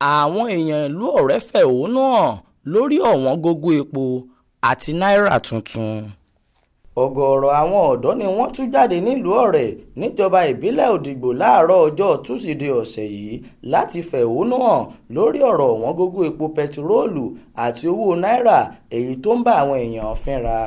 Àwọn èèyàn ìlú Ọ̀rẹ́ fẹ̀hónú hàn lórí Ọwọngogo epo àti náírà tuntun. Ọ̀gọ̀ọ̀rọ̀ àwọn ọ̀dọ́ ni wọ́n tú jáde nílùú Ọ̀rẹ́ níjọba ìbílẹ̀ Òdìgbò láàárọ̀ ọjọ́ Túsídẹ̀ẹ́ ọ̀sẹ̀ yìí láti fẹ̀hónú hàn lórí ọ̀rọ̀ Ọwọngogo epo pẹtiróòlù àti owó náírà èyí tó ń bá àwọn èèyàn fínra.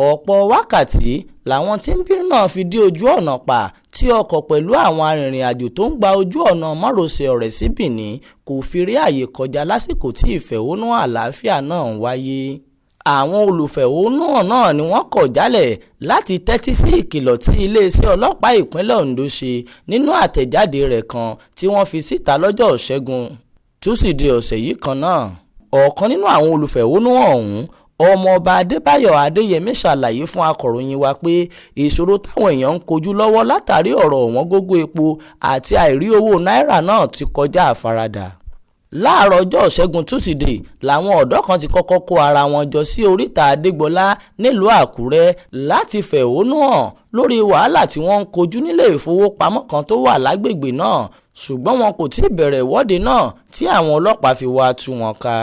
Ọ̀pọ̀ wákàtí làwọn tí ń bínú náà fi dí ojú ọ̀nà pa tí ọkọ̀ pẹ̀lú àwọn arìnrìn-àjò tó ń gba ojú ọ̀nà márosẹ̀ Ọ̀rẹ́ sí Benin kò fi rí àyè kọjá lásìkò tí ìfẹ̀hónú àlàáfíà náà ń wáyé. Àwọn olùfẹ̀hónúhàn náà ni wọ́n kọ̀ jálẹ̀ láti tẹ́tí sí ìkìlọ̀ tí iléeṣẹ́ ọlọ́pàá ìpínlẹ̀ Ondo ṣe nínú àtẹ̀jáde rẹ̀ kan tí wọ́n fi síta lọ́jọ́ Ìṣẹ́gun Túsídẹ̀ẹ́ ọ̀sẹ̀ yìí kan náà. Ọ̀kan nínú àwọn olùfẹ̀hónúhàn ọ̀hún, Ọmọọba Adébáyọ̀ Adéyẹmí ṣàlàyé fún akọ̀ròyìn wa pé ìṣòro táwọn èèyàn ń kojú lọ́wọ́ látàrí ọ̀rọ̀ Ọwọngogo epo àti àìrí owó náírà náà ti kọjá àfaradà. Láàárọ̀ ọjọ́ Ìṣẹ́gun Túsídẹ̀ẹ́ làwọn ọ̀dọ́ kan ti kọ́kọ́ kó ara wọn jọ sí oríta Adégbọlá nílùú Àkúrẹ́ láti fẹ̀hónú hàn lórí wàhálà tí wọ́n ń kojú nílé ìfowópamọ́ kan tó wà lágbègbè náà, ṣùgbọ́n wọn kò tí ì bẹ̀rẹ̀ ìwọ́de náà tí àwọn ọlọ́pàá fi wá tú wọn ká.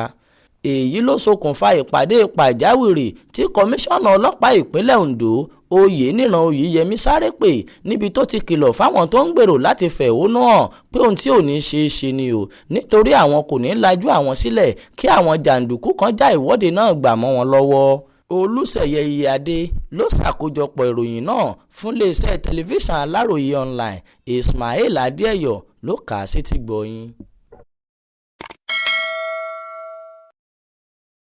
Èyí ló ṣokùnfà ìpàdé pàjáwìrì tí kọmíṣánná ọlọ́pàá ìpínlẹ̀ Ondo Oyèníran Oyèyẹmí sáré pè níbi tó ti kìlọ̀ fáwọn tó ń gbèrò láti fẹ̀hónú hàn pé ohun tí ò ní ṣeé ṣe ni o, nítorí àwọn kò ní lajú àwọn sílẹ̀ kí àwọn jàǹdùkú kan já ìwọ́de náà gbà mọ́ wọn lọ́wọ́. Olúṣèyẹ Iyèadé ló ṣàkójọpọ̀ ìròyìn náà fún iléeṣẹ́ tẹlifíṣàn Aláròye online. Ismail Adéẹ̀yọ̀ ló kà á sétígbọ̀ọ́ yín.